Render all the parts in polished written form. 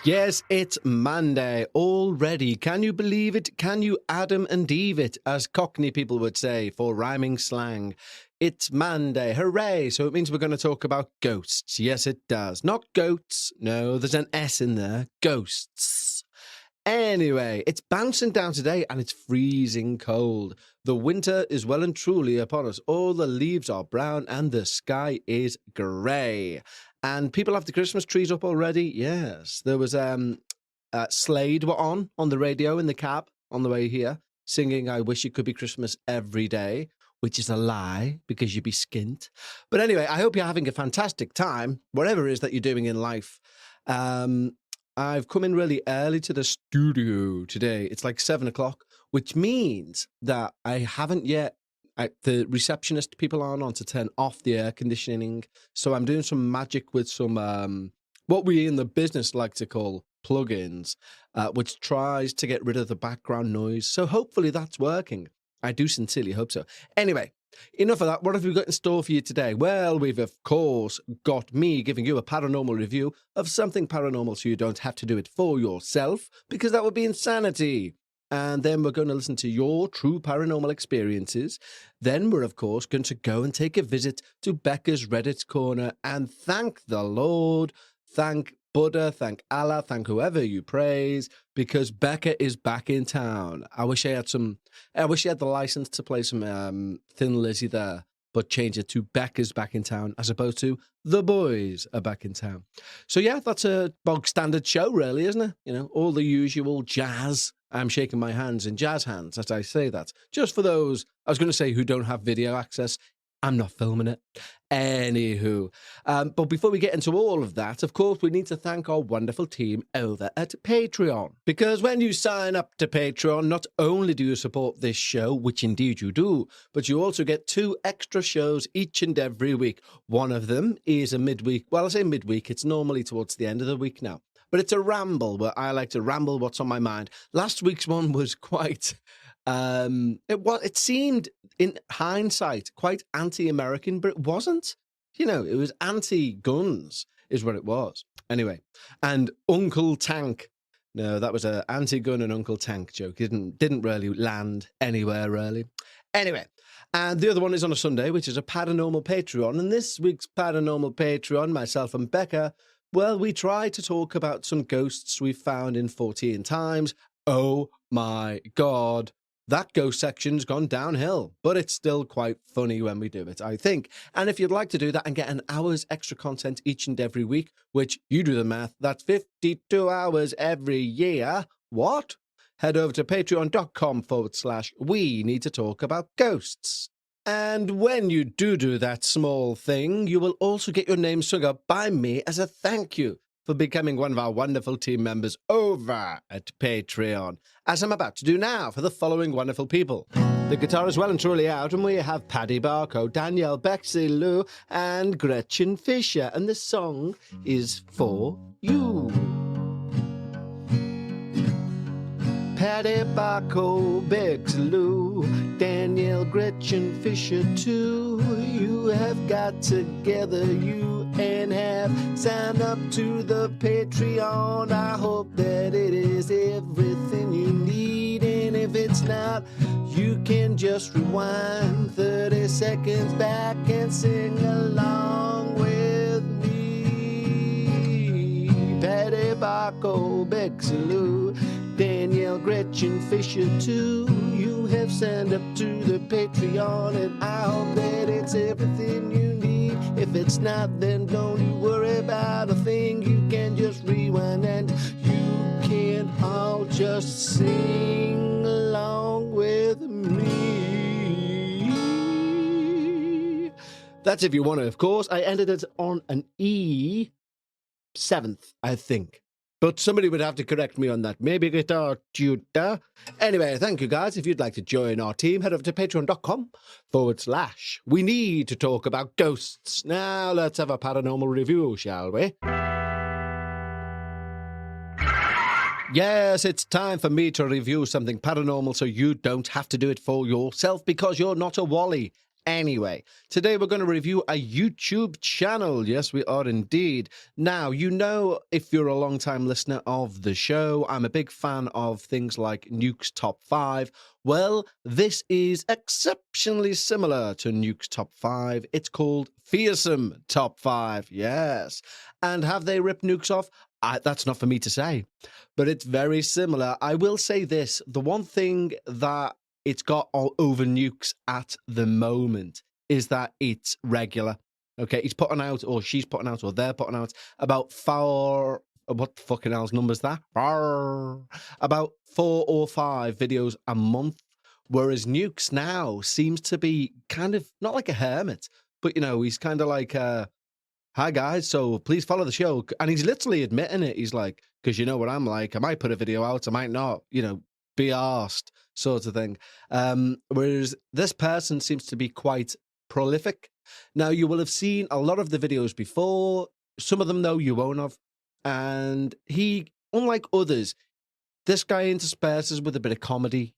Yes, it's Monday already. Can you believe it? Can you Adam and Eve it, as Cockney people would say for rhyming slang? It's Monday. Hooray. So it means we're going to talk about ghosts. Yes, it does. Not goats. No, there's an S in there. Ghosts. Anyway, it's bouncing down today and it's freezing cold. The winter is well and truly upon us. All the leaves are brown and the sky is grey. And people have the Christmas trees up already. Yes, there was Slade were on the radio in the cab on the way here, singing "I Wish It Could Be Christmas Every Day," which is a lie because you'd be skint. But anyway, I hope you're having a fantastic time, whatever it is that you're doing in life. I've come in really early to the studio today. It's like 7 o'clock, which means that I haven't yet. The receptionist people aren't on to turn off the air conditioning. So I'm doing some magic with some, what we in the business like to call plugins, which tries to get rid of the background noise. So hopefully that's working. I do sincerely hope so. Anyway, enough of that. What have we got in store for you today? Well, we've, of course, got me giving you a paranormal review of something paranormal so you don't have to do it for yourself, because that would be insanity. And then we're going to listen to your true paranormal experiences. Then we're, of course, going to go and take a visit to Bekah's Reddit Corner and thank the Lord, thank Buddha, thank Allah, thank whoever you praise, because Bekah is back in town. I wish I had the license to play some Thin Lizzy there, but change it to Bekah's back in town as opposed to the boys are back in town. So yeah, that's a bog standard show really, isn't it? You know, all the usual jazz. I'm shaking my hands in jazz hands as I say that. Just for those, I was going to say, who don't have video access. I'm not filming it. Anywho. But before we get into all of that, of course, we need to thank our wonderful team over at Patreon. Because when you sign up to Patreon, not only do you support this show, which indeed you do, but you also get 2 extra shows each and every week. One of them is a midweek. Well, I say midweek. It's normally towards the end of the week now. But it's a ramble where I like to ramble what's on my mind. Last week's one was quite, it seemed in hindsight quite anti-American, but it wasn't. You know, it was anti-guns is what it was. Anyway, and Uncle Tank. No, that was an anti-gun and Uncle Tank joke. It didn't really land anywhere, really. Anyway, and the other one is on a Sunday, which is a paranormal Patreon. And this week's paranormal Patreon, myself and Bekah, well, we try to talk about some ghosts we found in 14 times. Oh my God, that ghost section's gone downhill, but it's still quite funny when we do it, I think. And if you'd like to do that and get an hour's extra content each and every week, which you do the math, that's 52 hours every year. What? Head over to patreon.com/we need to talk about ghosts. And when you do that small thing, you will also get your name sung up by me as a thank you for becoming one of our wonderful team members over at Patreon, as I'm about to do now for the following wonderful people. The guitar is well and truly out, and we have Paddy Barco, Danielle Bexley Lou, and Gretchen Fisher, and the song is for you. Paddy Barco, Bexley Lou, Danielle, Gretchen Fisher too. You have got together, you and have signed up to the Patreon. I hope that it is everything you need, and if it's not, you can just rewind 30 seconds back and sing along with me. Paddy Barco, Bexley Lou, Danielle, Gretchen Fisher too. You have signed up to the Patreon, and I hope that it's everything you need. If it's not, then don't you worry about a thing. You can just rewind and you can all just sing along with me. That's if you want to, of course. I ended it on an E 7th, I think. But somebody would have to correct me on that. Maybe guitar tutor. Anyway, thank you guys. If you'd like to join our team, head over to patreon.com/we need to talk about ghosts. Now let's have a paranormal review, shall we? Yes, it's time for me to review something paranormal so you don't have to do it for yourself because you're not a Wally. Anyway, today we're going to review a YouTube channel. Yes, we are indeed. Now, you know, if you're a long-time listener of the show, I'm a big fan of things like Nuke's Top 5. Well, this is exceptionally similar to Nuke's Top 5. It's called Fearsome Top 5. Yes. And have they ripped Nuke's off? That's not for me to say, but it's very similar. I will say this. The one thing that it's got all over Nuke's at the moment is that it's regular. Okay, he's putting out, or she's putting out, or they're putting out about what the fucking hell's number's that? About 4 or 5 videos a month. Whereas Nuke's now seems to be kind of not like a hermit, but you know, he's kind of like, hi guys, so please follow the show. And he's literally admitting it. He's like, because you know what I'm like, I might put a video out, I might not, you know, be arsed, sort of thing. Whereas this person seems to be quite prolific. Now, you will have seen a lot of the videos before. Some of them, though, you won't have. And he, unlike others, this guy intersperses with a bit of comedy,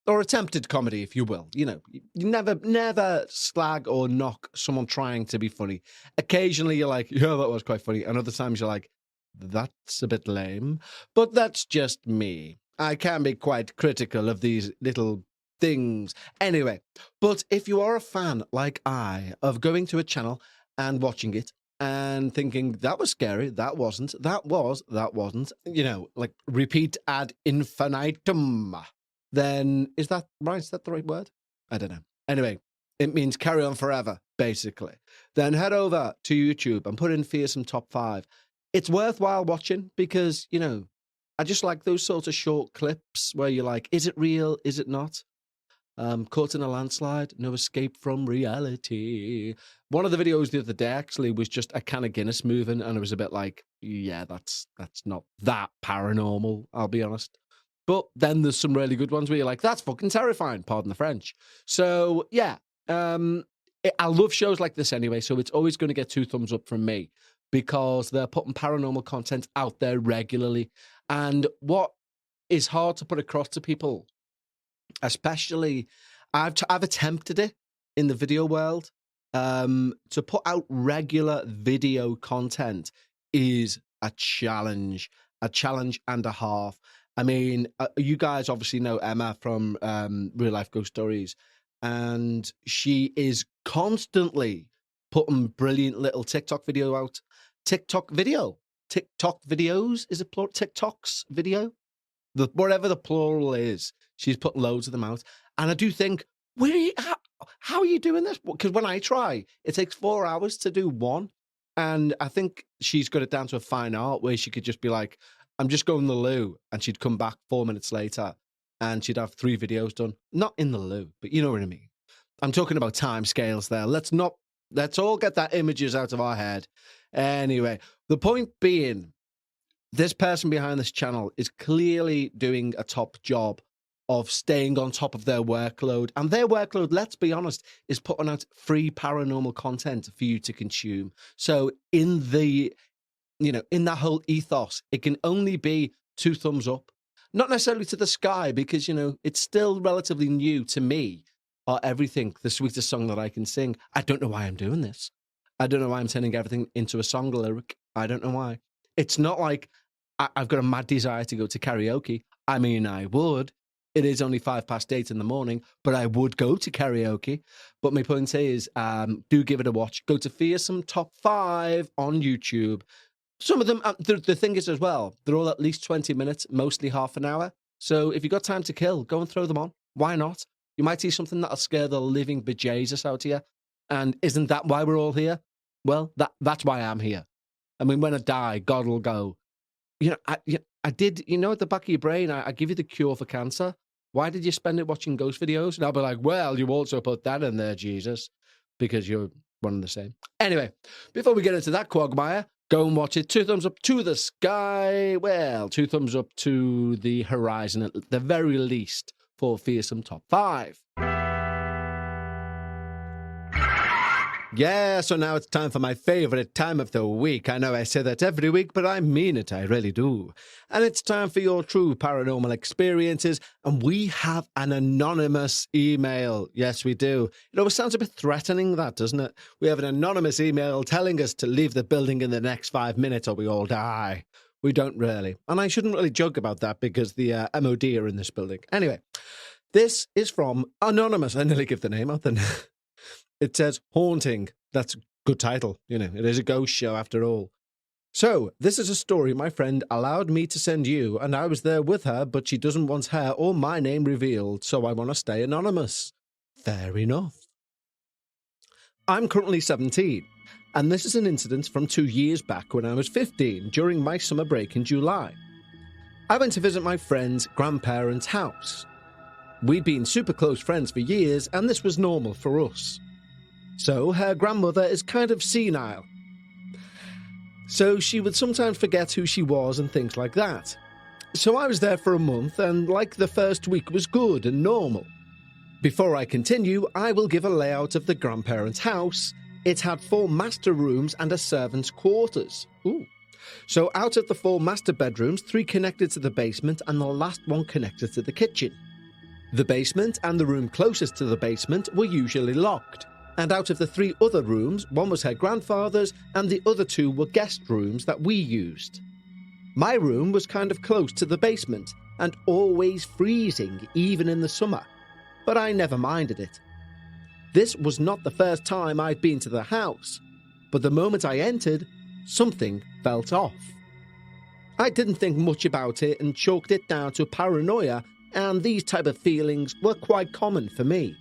or attempted comedy, if you will. You know, you never slag or knock someone trying to be funny. Occasionally, you're like, yeah, that was quite funny. And other times, you're like, that's a bit lame. But that's just me. I can be quite critical of these little things. Anyway, but if you are a fan, like I, of going to a channel and watching it and thinking, that was scary, that wasn't, that wasn't, you know, like repeat ad infinitum, then is that right? Is that the right word? I don't know. Anyway, it means carry on forever, basically. Then head over to YouTube and put in Fearsome Top 5. It's worthwhile watching because, you know, I just like those sorts of short clips where you're like, is it real? Is it not? Caught in a landslide, no escape from reality. One of the videos the other day actually was just a can of Guinness moving, and it was a bit like, yeah, that's not that paranormal, I'll be honest. But then there's some really good ones where you're like, that's fucking terrifying, pardon the French. So, yeah, I love shows like this anyway, so it's always going to get 2 thumbs up from me because they're putting paranormal content out there regularly. And what is hard to put across to people, especially, I've attempted it in the video world, to put out regular video content is a challenge and a half. I mean, you guys obviously know Emma from Real Life Ghost Stories, and she is constantly putting brilliant little TikTok video out. TikTok videos, is it plural? TikToks video? Whatever the plural is, she's put loads of them out. And I do think, how are you doing this? Because when I try, it takes 4 hours to do one. And I think she's got it down to a fine art where she could just be like, I'm just going to the loo. And she'd come back 4 minutes later and she'd have 3 videos done. Not in the loo, but you know what I mean. I'm talking about time scales there. Let's all get that images out of our head. Anyway, the point being, this person behind this channel is clearly doing a top job of staying on top of their workload. And their workload, let's be honest, is putting out free paranormal content for you to consume. So in that whole ethos, it can only be 2 thumbs up. Not necessarily to the sky, because, you know, it's still relatively new to me. Or everything, the sweetest song that I can sing. I don't know why I'm doing this. I don't know why I'm turning everything into a song lyric. I don't know why. It's not like I've got a mad desire to go to karaoke. I mean, I would. It is only 8:05 in the morning, but I would go to karaoke. But my point is, do give it a watch. Go to Fearsome Top 5 on YouTube. Some of them, the thing is as well, they're all at least 20 minutes, mostly half an hour. So if you've got time to kill, go and throw them on. Why not? You might see something that'll scare the living bejesus out of you. And isn't that why we're all here? Well, that's why I'm here. I mean, when I die, God will go, you know, I did, you know, at the back of your brain, I give you the cure for cancer. Why did you spend it watching ghost videos? And I'll be like, well, you also put that in there, Jesus, because you're one and the same. Anyway, before we get into that quagmire, go and watch it. 2 thumbs up to the sky. Well, 2 thumbs up to the horizon at the very least for Fearsome Top 5. Yeah, so now it's time for my favorite time of the week. I know I say that every week, but I mean it, I really do. And it's time for your true paranormal experiences, and we have an anonymous email. Yes, we do. It sounds a bit threatening, that, doesn't it? We have an anonymous email telling us to leave the building in the next 5 minutes or we all die. We don't really. And I shouldn't really joke about that because the MOD are in this building. Anyway, this is from Anonymous. I nearly give the name out then. It says Haunting. That's a good title. It is a ghost show after all. So, this is a story my friend allowed me to send you, and I was there with her, but she doesn't want her or my name revealed, so I want to stay anonymous. Fair enough. I'm currently 17, and this is an incident from 2 years back when I was 15, during my summer break in July. I went to visit my friend's grandparents' house. We'd been super close friends for years, and this was normal for us. So her grandmother is kind of senile. So she would sometimes forget who she was and things like that. So I was there for a month, and the first week was good and normal. Before I continue, I will give a layout of the grandparents' house. It had 4 master rooms and a servant's quarters. Ooh. So out of the 4 master bedrooms, 3 connected to the basement and the last one connected to the kitchen. The basement and the room closest to the basement were usually locked. And out of the 3 other rooms, one was her grandfather's and the other 2 were guest rooms that we used. My room was kind of close to the basement and always freezing, even in the summer, but I never minded it. This was not the first time I'd been to the house, but the moment I entered, something felt off. I didn't think much about it and chalked it down to paranoia, and these type of feelings were quite common for me.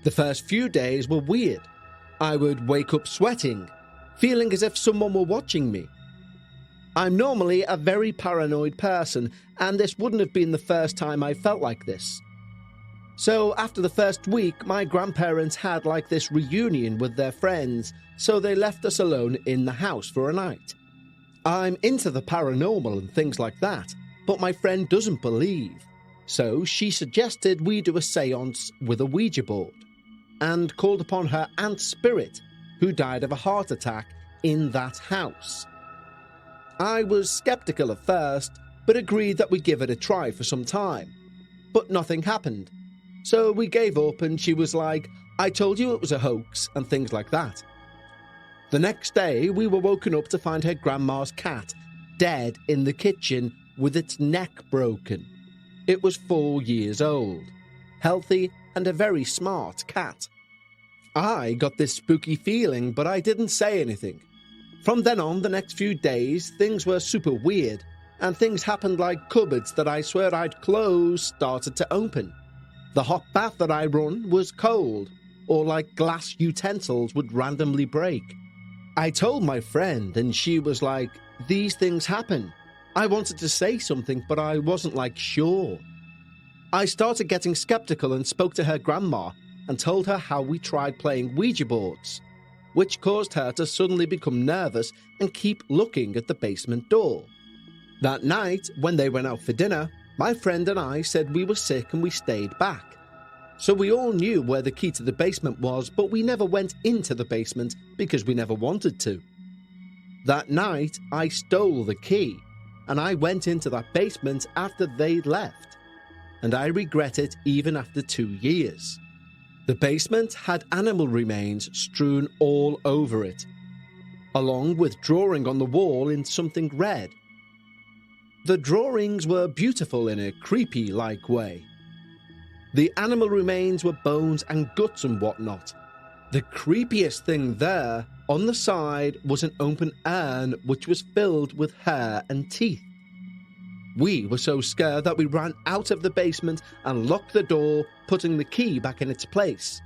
The first few days were weird. I would wake up sweating, feeling as if someone were watching me. I'm normally a very paranoid person, and this wouldn't have been the first time I felt like this. So after the first week, my grandparents had this reunion with their friends, so they left us alone in the house for a night. I'm into the paranormal and things like that, but my friend doesn't believe. So she suggested we do a seance with a Ouija board, and called upon her aunt's spirit, who died of a heart attack in that house. I was skeptical at first, but agreed that we give it a try for some time. But nothing happened. So we gave up, and she was like, "I told you it was a hoax," and things like that. The next day, we were woken up to find her grandma's cat dead in the kitchen with its neck broken. It was 4 years old, healthy, and a very smart cat. I got this spooky feeling, but I didn't say anything. From then on, the next few days, things were super weird, and things happened like cupboards that I swear I'd closed started to open. The hot bath that I run was cold, or glass utensils would randomly break. I told my friend, and she was like, "These things happen." I wanted to say something, but I wasn't sure. I started getting skeptical and spoke to her grandma and told her how we tried playing Ouija boards, which caused her to suddenly become nervous and keep looking at the basement door. That night, when they went out for dinner, my friend and I said we were sick and we stayed back. So we all knew where the key to the basement was, but we never went into the basement because we never wanted to. That night, I stole the key, and I went into that basement after they left, and I regret it even after 2 years. The basement had animal remains strewn all over it, along with drawing on the wall in something red. The drawings were beautiful in a creepy-like way. The animal remains were bones and guts and whatnot. The creepiest thing there, on the side, was an open urn which was filled with hair and teeth. We were so scared that we ran out of the basement and locked the door, putting the key back in its place.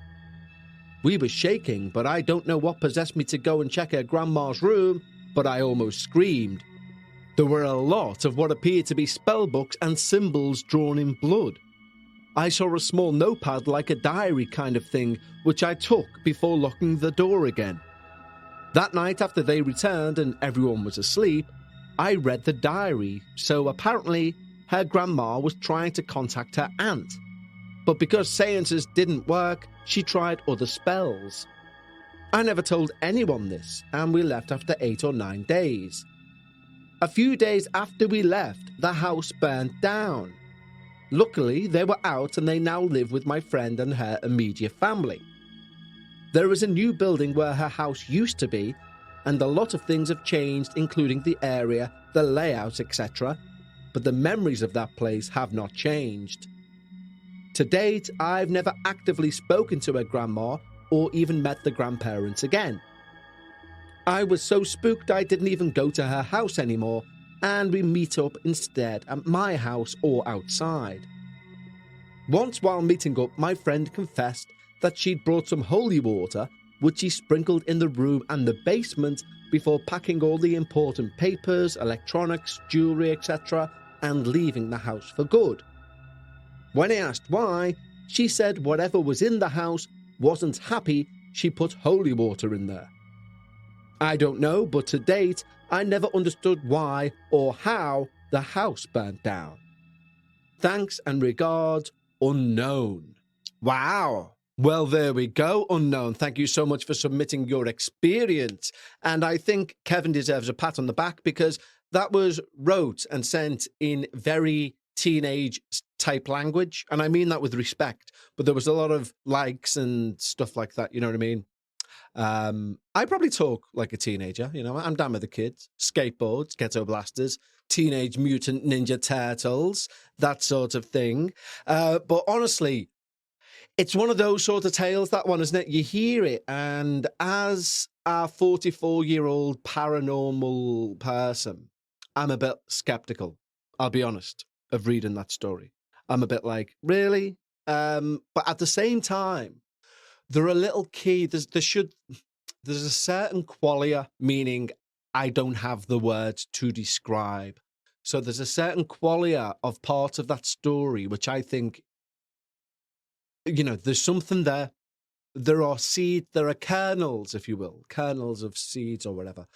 We were shaking, but I don't know what possessed me to go and check her grandma's room, but I almost screamed. There were a lot of what appeared to be spellbooks and symbols drawn in blood. I saw a small notepad like a diary kind of thing, which I took before locking the door again. That night after they returned and everyone was asleep, I read the diary, so apparently her grandma was trying to contact her aunt. But because seances didn't work, she tried other spells. I never told anyone this, and we left after 8 or 9 days. A few days after we left, the house burnt down. Luckily, they were out and they now live with my friend and her immediate family. There is a new building where her house used to be, and a lot of things have changed, including the area, the layout, etc. But the memories of that place have not changed. To date, I've never actively spoken to her grandma or even met the grandparents again. I was so spooked I didn't even go to her house anymore, and we meet up instead at my house or outside. Once while meeting up, my friend confessed that she'd brought some holy water, which she sprinkled in the room and the basement before packing all the important papers, electronics, jewellery, etc., and leaving the house for good. When I asked why, she said whatever was in the house wasn't happy, she put holy water in there. I don't know, but to date, I never understood why or how the house burnt down. Thanks and regards, Unknown. Wow. Well, there we go, Unknown. Thank you so much for submitting your experience. And I think Kevin deserves a pat on the back because that was wrote and sent in very teenage type language. And I mean that with respect, but there was a lot of likes and stuff like that. You know what I mean? I probably talk like a teenager, you know, I'm down with the kids, skateboards, ghetto blasters, teenage mutant ninja turtles, that sort of thing. But honestly, it's one of those sort of tales, that one, isn't it? You hear it, and as a 44-year-old paranormal person, I'm a bit skeptical, I'll be honest, of reading that story. I'm a bit like, really? But at the same time, there are a little key. There's a certain qualia, meaning I don't have the words to describe. So there's a certain qualia of part of that story, which I think, you know, there's something there. There are kernels, if you will, kernels of seeds or whatever,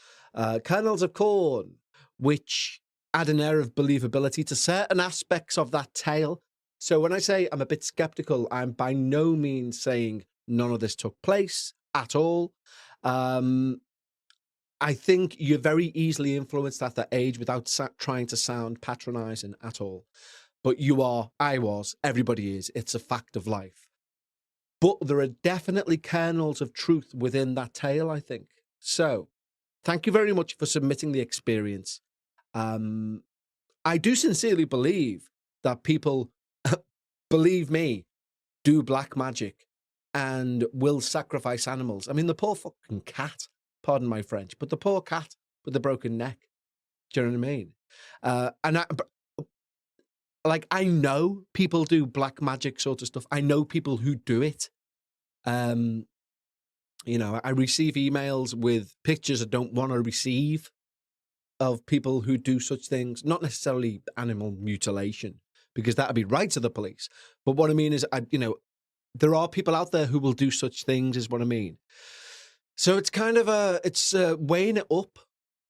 kernels of corn, which add an air of believability to certain aspects of that tale. So when I say I'm a bit skeptical, I'm by no means saying none of this took place at all. I think you're very easily influenced at that age without trying to sound patronizing at all. But you are, I was, everybody is. It's a fact of life. But there are definitely kernels of truth within that tale, I think. So thank you very much for submitting the experience. I do sincerely believe that people, believe me, do black magic and will sacrifice animals. I mean, the poor fucking cat, pardon my French, but the poor cat with the broken neck. Do you know what I mean? I know people do black magic sort of stuff. I know people who do it. You know, I receive emails with pictures I don't want to receive of people who do such things, not necessarily animal mutilation, because that would be right to the police. But what I mean is, there are people out there who will do such things, is what I mean. So it's kind of weighing it up,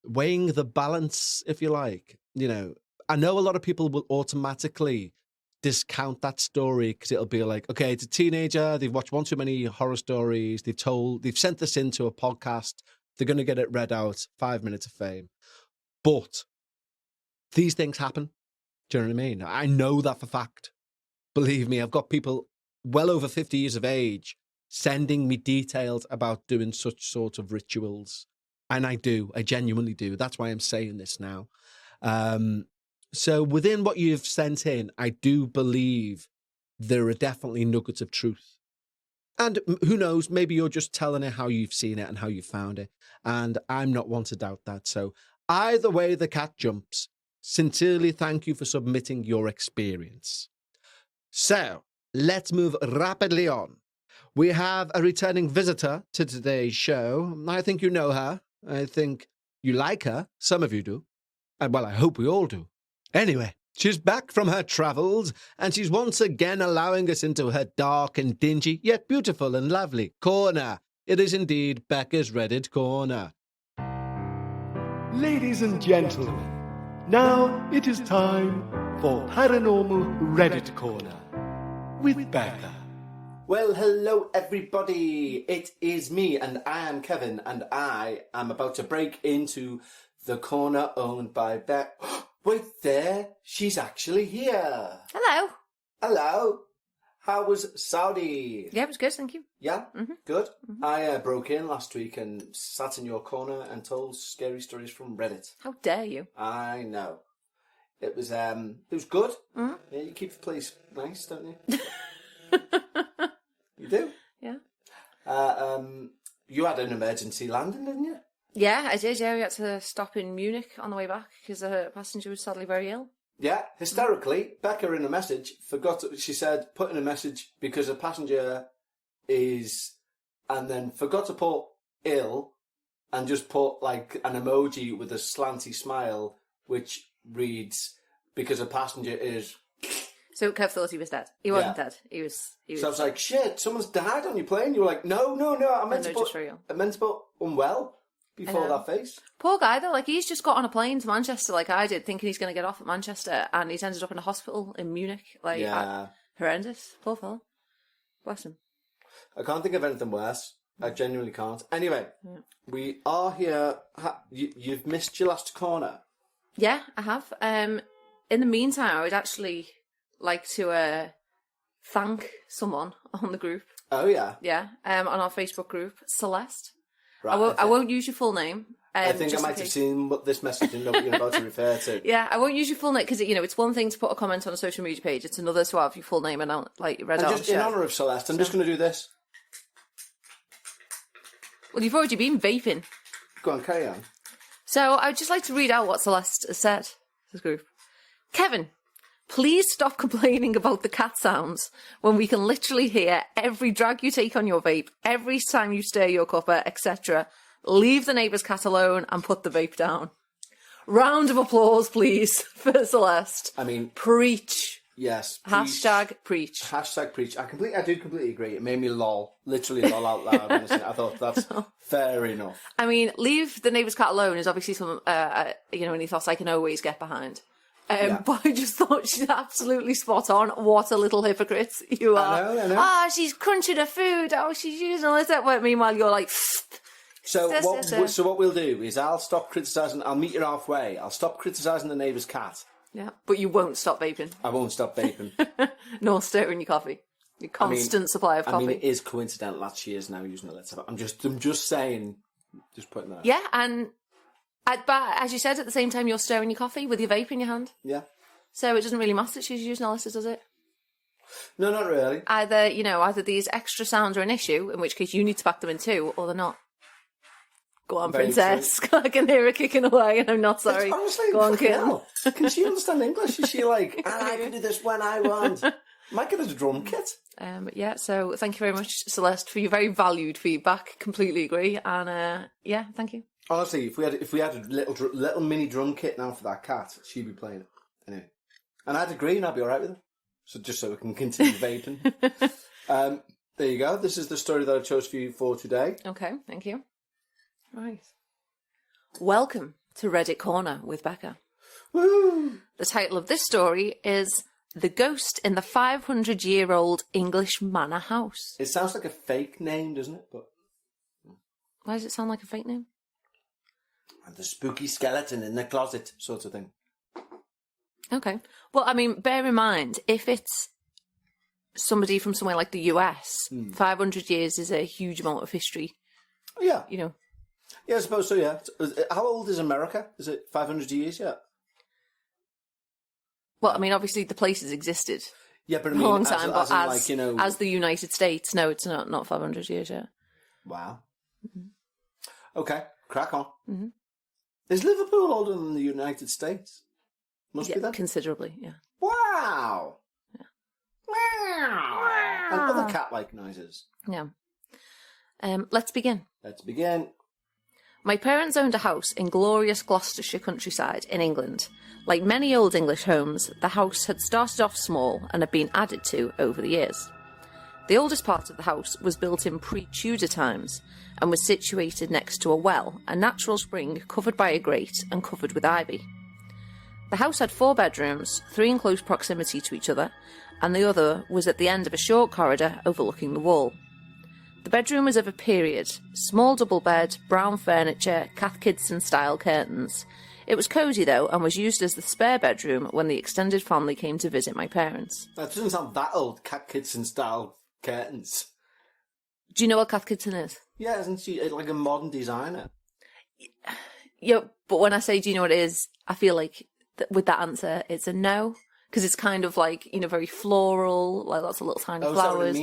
weighing the balance, if you like. You know, I know a lot of people will automatically discount that story because it'll be like, okay, it's a teenager, they've watched one too many horror stories, they've sent this into a podcast, they're going to get it read out, 5 minutes of fame. But these things happen. Do you know what I mean? I know that for fact. Believe me, I've got people well over 50 years of age sending me details about doing such sort of rituals. And I genuinely do. That's why I'm saying this now. So within what you've sent in, I do believe there are definitely nuggets of truth. And who knows, maybe you're just telling it how you've seen it and how you found it. And I'm not one to doubt that. So either way the cat jumps, sincerely thank you for submitting your experience. So let's move rapidly on. We have a returning visitor to today's show. I think you know her. I think you like her. Some of you do. And well, I hope we all do. Anyway, she's back from her travels, and she's once again allowing us into her dark and dingy, yet beautiful and lovely corner. It is indeed Bekah's Reddit Corner. Ladies and gentlemen, now it is time for Paranormal Reddit Corner with Bekah. Well, hello everybody. It is me, and I am Kevin, and I am about to break into the corner owned by Bekah. Wait there, she's actually here. Hello. Hello. How was Saudi? Yeah, it was good, thank you. Yeah, good. I broke in last week and sat in your corner and told scary stories from Reddit. How dare you? I know. It was good. Yeah, you keep the place nice, don't you? You do? Yeah. You had an emergency landing, didn't you? Yeah, I did, yeah. We had to stop in Munich on the way back because a passenger was sadly very ill. Yeah, hysterically, Bekah in a message she said, put in a message because a passenger is, and then forgot to put ill and just put like an emoji with a slanty smile, which reads, because a passenger is... So Kev thought he was dead. He wasn't dead. He was. So I was like, shit, someone's died on your plane? You were like, no, I meant to put unwell before that face. Poor guy though, like he's just got on a plane to Manchester like I did, thinking he's going to get off at Manchester, and he's ended up in a hospital in Munich. Like, horrendous. Poor fella. Bless him. I can't think of anything worse. I genuinely can't. Anyway, we are here. You've missed your last corner. Yeah, I have. In the meantime, I would actually like to thank someone on the group. Oh yeah. Yeah. On our Facebook group, Celeste. Right, I won't use your full name. I think I might have seen this message and know what you're about to refer to. Yeah, I won't use your full name because it's one thing to put a comment on a social media page. It's another to have your full name and read out. Just in honour of Celeste, I'm just going to do this. Well, you've already been vaping. Go on, carry on. So I would just like to read out what Celeste has said to this group. Kevin, please stop complaining about the cat sounds when we can literally hear every drag you take on your vape, every time you stir your cuppa, etc. Leave the neighbour's cat alone and put the vape down. Round of applause, please, for Celeste. I mean... Preach. Yes. Preach. Hashtag preach. Hashtag preach. I do completely agree. It made me lol. Literally lol out loud. Honestly. I thought that's fair enough. I mean, leave the neighbour's cat alone is obviously some, an ethos I can always get behind. But I just thought she's absolutely spot on. What a little hypocrite you are. I know. Ah, she's crunching her food. Oh, she's using all this. Meanwhile, you're like... So what we'll do is I'll stop criticising... I'll meet you halfway. I'll stop criticising the neighbour's cat. Yeah, but you won't stop vaping. I won't stop vaping. Nor stirring your coffee. Your constant supply of coffee. I mean, it is coincidental that she is now using a little. I'm just saying... Just putting that... Yeah, and... But as you said, at the same time, you're stirring your coffee with your vape in your hand. Yeah. So it doesn't really matter that she's using Alice's, does it? No, not really. Either these extra sounds are an issue, in which case you need to pack them in too, or they're not. Go on, Very princess. I can hear her kicking away, and I'm not sorry. Honestly, go on, kid. Can she understand English? Is she like, I can do this when I want? Might get a drum kit. Yeah, so thank you very much, Celeste, for your very valued feedback. Completely agree, and thank you. Honestly, if we had a little mini drum kit now for that cat, she'd be playing it anyway. And I'd agree, and I'd be all right with it. So just so we can continue vaping. There you go. This is the story that I chose for you for today. Okay, thank you. Right. Welcome to Reddit Corner with Bekah. Woo! The title of this story is "The Ghost in the 500-Year-Old English Manor House." It sounds like a fake name, doesn't it? But why does it sound like a fake name? And the spooky skeleton in the closet, sort of thing. Okay. Well, I mean, bear in mind, if it's somebody from somewhere like the US, 500 years is a huge amount of history. Yeah. Yeah, I suppose so, yeah. How old is America? Is it 500 years yet? Well, I mean, obviously the place has existed. Yeah, but I mean, a long time, as the United States, no, it's not 500 years yet. Wow. Mm-hmm. Okay, crack on. Mm-hmm. Is Liverpool older than the United States? Must be that? Considerably, yeah. Wow! Yeah. Wow! And other cat-like noises. Yeah. Let's begin. Let's begin. My parents owned a house in glorious Gloucestershire countryside in England. Like many old English homes, the house had started off small and had been added to over the years. The oldest part of the house was built in pre-Tudor times and was situated next to a well, a natural spring covered by a grate and covered with ivy. The house had 4 bedrooms, 3 in close proximity to each other, and the other was at the end of a short corridor overlooking the wall. The bedroom was of a period, small double bed, brown furniture, Cath Kidston-style curtains. It was cosy, though, and was used as the spare bedroom when the extended family came to visit my parents. That doesn't sound that old, Cath Kidston-style curtains. Do you know what Cath Kidston is? Yeah, isn't she like a modern designer? Yeah, but when I say do you know what it is, I feel like with that answer, it's a no. Because it's kind of like, very floral, like lots of little tiny flowers,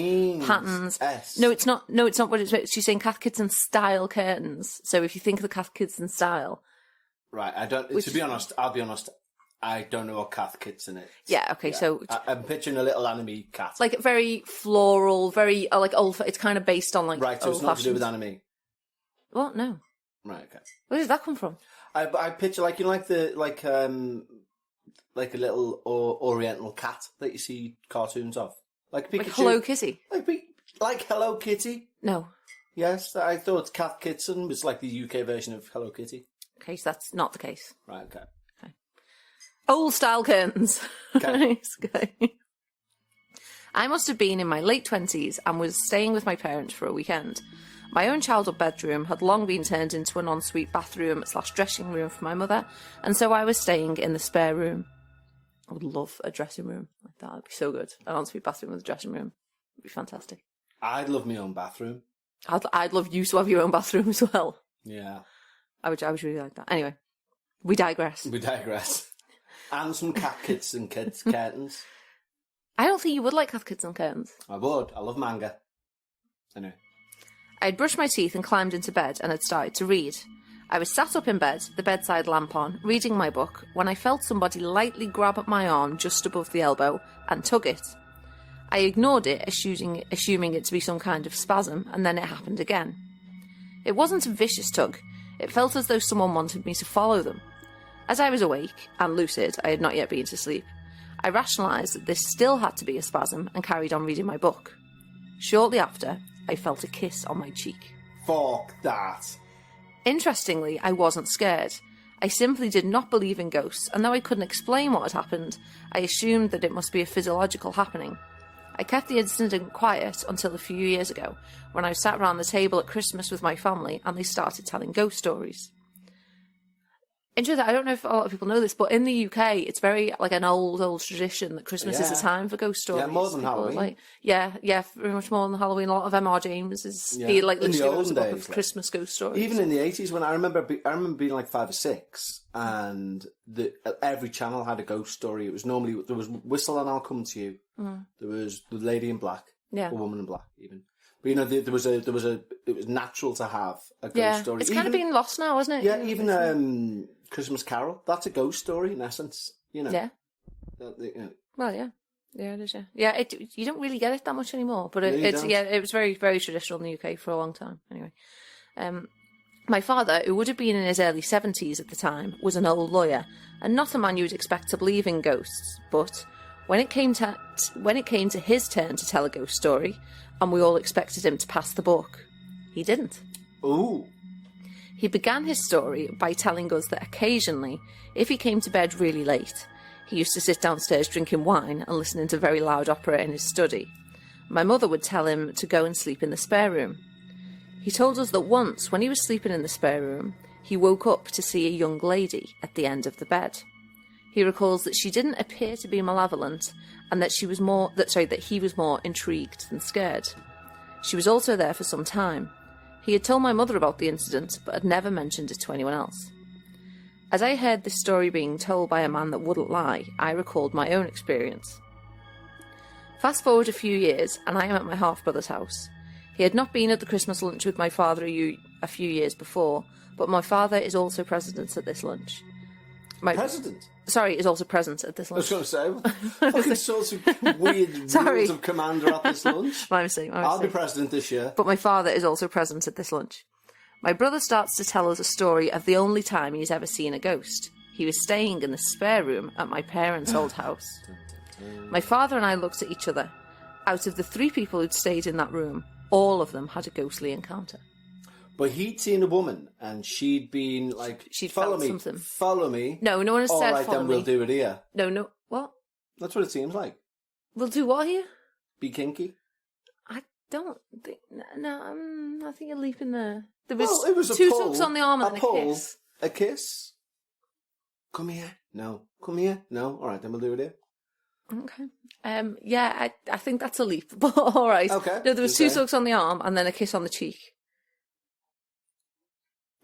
patterns. S. No, it's not. No, it's not what it's. She's saying Cath Kidston style curtains. So if you think of the Cath Kidston style, right? I don't. To be honest, I'll be honest. I don't know what Cath Kidston is. Yeah. Okay. Yeah. So I'm picturing a little anime cat. Like very floral, very like old. It's kind of based on like right. So it's not to do with anime. What? No. Right. Okay. Where did that come from? I picture like like a little Oriental cat that you see cartoons of, like Pikachu. Like Hello Kitty. Like Hello Kitty. No. Yes, I thought Cath Kidston was like the UK version of Hello Kitty. Okay, so that's not the case. Right. Okay. Old style curtains. Okay. Okay. I must have been in my late 20s and was staying with my parents for a weekend. My own childhood bedroom had long been turned into an ensuite bathroom / dressing room for my mother, and so I was staying in the spare room. I would love a dressing room like that. It'd be so good. An ensuite bathroom with a dressing room. It'd be fantastic. I'd love my own bathroom. I'd love you to have your own bathroom as well. Yeah. I would really like that. Anyway, we digress. And some Cath Kidston curtains. I don't think you would like Cath Kidston curtains. I would. I love manga. Anyway. I had brushed my teeth and climbed into bed and had started to read. I was sat up in bed, the bedside lamp on, reading my book, when I felt somebody lightly grab at my arm just above the elbow and tug it. I ignored it, assuming it to be some kind of spasm, and then it happened again. It wasn't a vicious tug. It felt as though someone wanted me to follow them. As I was awake, and lucid, I had not yet been to sleep, I rationalised that this still had to be a spasm and carried on reading my book. Shortly after, I felt a kiss on my cheek. Fuck that. Interestingly, I wasn't scared. I simply did not believe in ghosts, and though I couldn't explain what had happened, I assumed that it must be a physiological happening. I kept the incident quiet until a few years ago, when I sat around the table at Christmas with my family and they started telling ghost stories. Interesting, I don't know if a lot of people know this, but in the UK, it's very like an old tradition that Christmas is a time for ghost stories. Yeah, more than Halloween. Yeah, very much more than Halloween. A lot of M.R. James is like literally a book of Christmas ghost stories. Even in the 80s, when I remember being like 5 or 6, and every channel had a ghost story. It was normally there was Whistle and I'll Come to You. Mm. There was The Lady in Black, a Woman in Black, even. But it was natural to have a ghost story. It's kind of been lost now, isn't it? Yeah, even Christmas Carol. That's a ghost story in essence. Yeah. Well, yeah. Yeah, it is. Yeah, you don't really get it that much anymore. But it was very, very traditional in the UK for a long time. Anyway, my father, who would have been in his early 70s at the time, was an old lawyer and not a man you would expect to believe in ghosts. But when it came to his turn to tell a ghost story, and we all expected him to pass the buck, he didn't. Ooh. He began his story by telling us that occasionally, if he came to bed really late, he used to sit downstairs drinking wine and listening to very loud opera in his study. My mother would tell him to go and sleep in the spare room. He told us that once, when he was sleeping in the spare room, he woke up to see a young lady at the end of the bed. He recalls that she didn't appear to be malevolent, and that he was more intrigued than scared. She was also there for some time. He had told my mother about the incident, but had never mentioned it to anyone else. As I heard this story being told by a man that wouldn't lie, I recalled my own experience. Fast forward a few years, and I am at my half-brother's house. He had not been at the Christmas lunch with my father a few years before, but my father is also present at this lunch. Is also present at this lunch. I was going to say, fucking sorts of weird rules of command are at this lunch. My mistake. I'll be president this year. But my father is also present at this lunch. My brother starts to tell us a story of the only time he's ever seen a ghost. He was staying in the spare room at my parents' old house. My father and I looked at each other. Out of the 3 people who'd stayed in that room, all of them had a ghostly encounter. But he'd seen a woman, and she'd been like, She'd follow felt me, something. follow me. No one has All said right, follow then me. we'll do it here. No, what? That's what it seems like. We'll do what here? Be kinky. I don't think... I think you're leaping there. There was, Well, it was a two pull, sucks on the arm and a a pull, kiss. a kiss. Come here. No. Come here. No. All right, then we'll do it here. Okay. Yeah, I think that's a leap, but all right. Okay. No, there was two sucks on the arm and then a kiss on the cheek.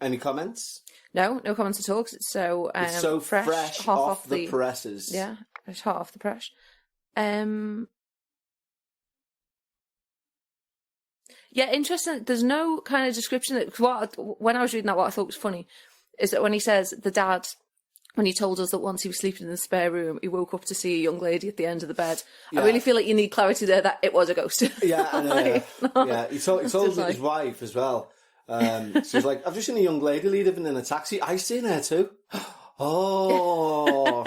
Any comments? No comments at all. 'Cause it's so It's so fresh hot off the presses. Yeah, it's hot off the press. Yeah, interesting. There's no kind of description. When I was reading that, what I thought was funny is that when he says the dad, when he told us that once he was sleeping in the spare room, he woke up to see a young lady at the end of the bed. Yeah. I really feel like you need clarity there that it was a ghost. Yeah, I know. No. Yeah, he told his wife as well. She's like, I've just seen a young lady living in a taxi. I seen her too. Oh,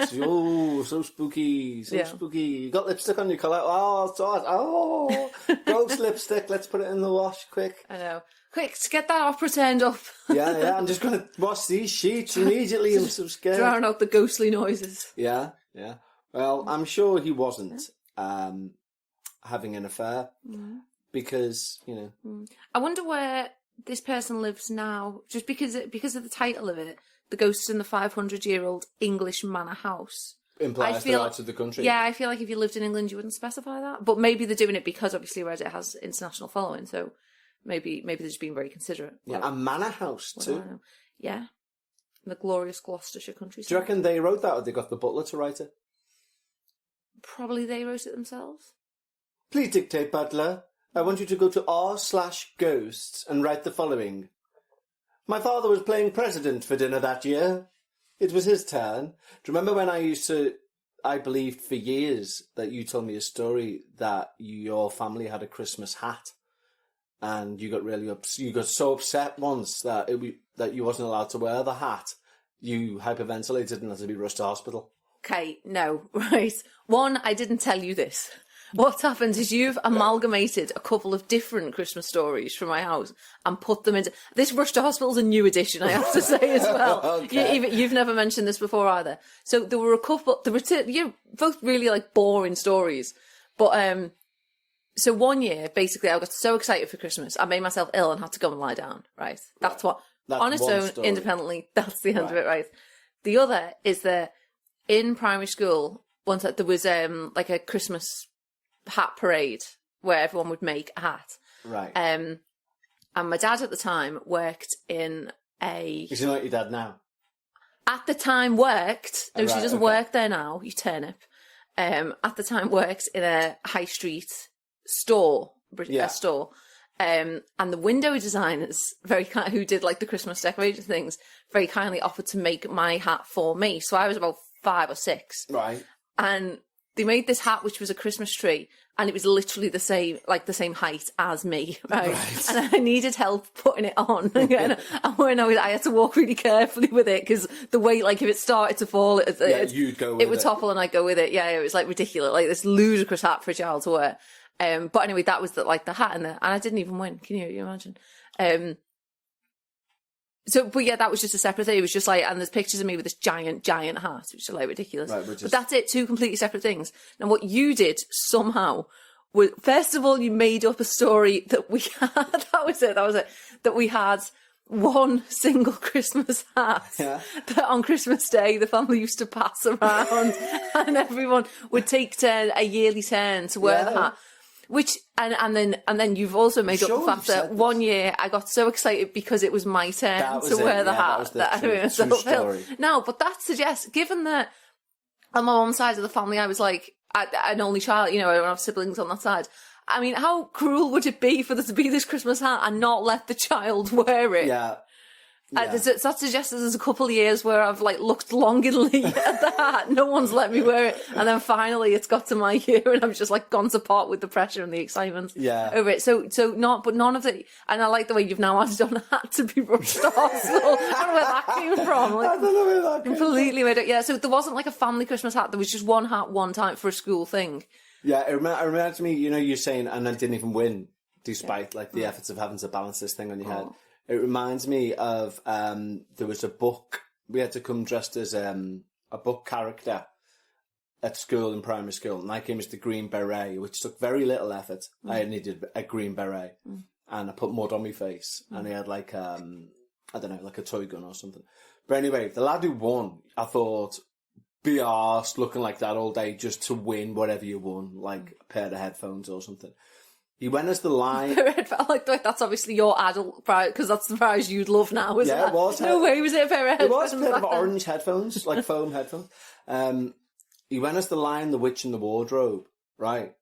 so spooky, spooky. You got lipstick on your collar. Oh, it's hot. Oh, gross lipstick. Let's put it in the wash, quick. I know. Quick, get that opera turned up. Yeah. I'm just going to wash these sheets immediately. I'm so scared. Drown out the ghostly noises. Yeah. Well, I'm sure he wasn't having an affair because, I wonder where this person lives now, just because of the title of it, The Ghosts in the 500-Year-Old English Manor House. Implies the rights of the country. Yeah, I feel like if you lived in England, you wouldn't specify that. But maybe they're doing it because, obviously, Reddit has international following, so maybe they're just being very considerate. Yeah, a manor house, too. Yeah. In the glorious Gloucestershire countryside. Do you reckon they wrote that, or they got the butler to write it? Probably they wrote it themselves. Please dictate, butler. I want you to go to r/ghosts and write the following. My father was playing president for dinner that year. It was his turn. Do you remember when I believed for years that you told me a story that your family had a Christmas hat, and you got so upset once that that you wasn't allowed to wear the hat, you hyperventilated and had to be rushed to hospital. Okay, no, right. One, I didn't tell you this. What's happened is you've amalgamated a couple of different Christmas stories from my house and put them into... This Rush to Hospital's a new edition, I have to say as well. Okay. You've never mentioned this before either. So there were a couple... You're both really, boring stories. But, so one year, basically, I got so excited for Christmas, I made myself ill and had to go and lie down, right? That's what... That's on its one own, story. independently, that's the end of it, right? The other is that in primary school, once there was, a Christmas... hat parade where everyone would make a hat. Right. And my dad at the time worked in a... Is he not your dad now? At the time worked... No, she doesn't okay. work there now, you turnip. At the time worked in a high street store. Yeah. A store. And the window designers, who did the Christmas decoration things, very kindly offered to make my hat for me. So I was about 5 or 6. Right. And they made this hat, which was a Christmas tree, and it was literally the same height as me, right? And I needed help putting it on. And when I had to walk really carefully with it, because the weight, if it started to fall, you'd go with it. It would topple and I'd go with it. Yeah, it was ridiculous, this ludicrous hat for a child to wear. But anyway, that was the hat, and I didn't even win. Can you imagine? But yeah, that was just a separate thing. It was just and there's pictures of me with this giant hat, which is ridiculous. Right, But that's it, two completely separate things. And what you did somehow was, first of all, you made up a story that we had. That was it. That we had one single Christmas hat that on Christmas Day the family used to pass around, and everyone would take a yearly turn to wear the hat. Which and then you've also made up the fact that one year I got so excited because it was my turn to wear the hat that I made myself ill. No, but that suggests, given that on my mum's side of the family I was an only child, I don't have siblings on that side. I mean, how cruel would it be for there to be this Christmas hat and not let the child wear it? Yeah. That suggests there's a couple of years where I've looked longingly at the hat. No one's let me wear it, and then finally it's got to my year, and I've just gone to pot with the pressure and the excitement over it. So none of it. And I like the way you've now added on a hat to be rushed to hospital. I don't know where that came from. I don't know where that came completely made it. Yeah. So there wasn't a family Christmas hat. There was just one hat one time for a school thing. Yeah, it reminds me. You're saying, and I didn't even win, despite the efforts of having to balance this thing on your head. It reminds me of there was a book. We had to come dressed as a book character at school in primary school, and I came as the Green Beret, which took very little effort. I needed a green beret, and I put mud on my face, and he had like I don't know, like a toy gun or something. But anyway, the lad who won, I thought, be arsed looking like that all day just to win whatever you won, like a pair of headphones or something. He went as the lion. like that's obviously your adult prize, because that's the prize you'd love now, isn't it? Yeah, it was. No way was it a pair of It headphones. was a pair of orange headphones, like foam headphones. He went as the Lion, the Witch, and the Wardrobe, right?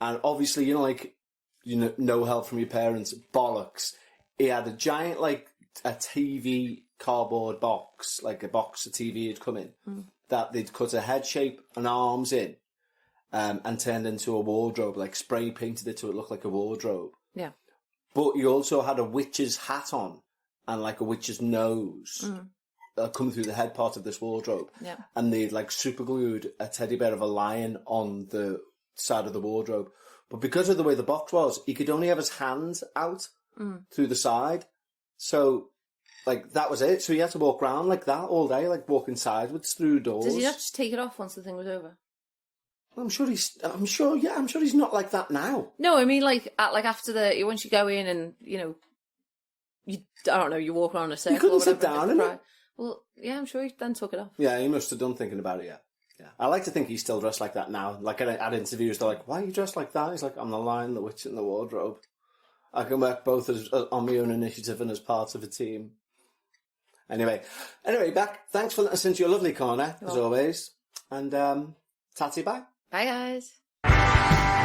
And obviously, no help from your parents, bollocks. He had a giant, like, a TV cardboard box, like a box of TV had come in, that they'd cut a head shape and arms in, and turned into a wardrobe, like spray painted it so it looked like a wardrobe. Yeah. But he also had a witch's hat on and like a witch's nose coming through the head part of this wardrobe. Yeah. And they'd like super glued a teddy bear of a lion on the side of the wardrobe. But because of the way the box was, he could only have his hands out through the side. So, like, that was it. So he had to walk around like that all day, like walking sideways through doors. Does he not just take it off once the thing was over? I'm sure he's not like that now. No, I mean, like after once you go in and, you I don't know, you walk around a circle. You couldn't or whatever, sit down in it. Well, yeah, I'm sure he then took it off. Yeah, he must have done thinking about it, yeah. I like to think he's still dressed like that now. Like at interviews, they're like, why are you dressed like that? He's like, I'm the Lion, the Witch, and the Wardrobe. I can work both on my own initiative and as part of a team. Anyway, back. Thanks for listening to your lovely corner, as always. And tatty bye. Bye, guys.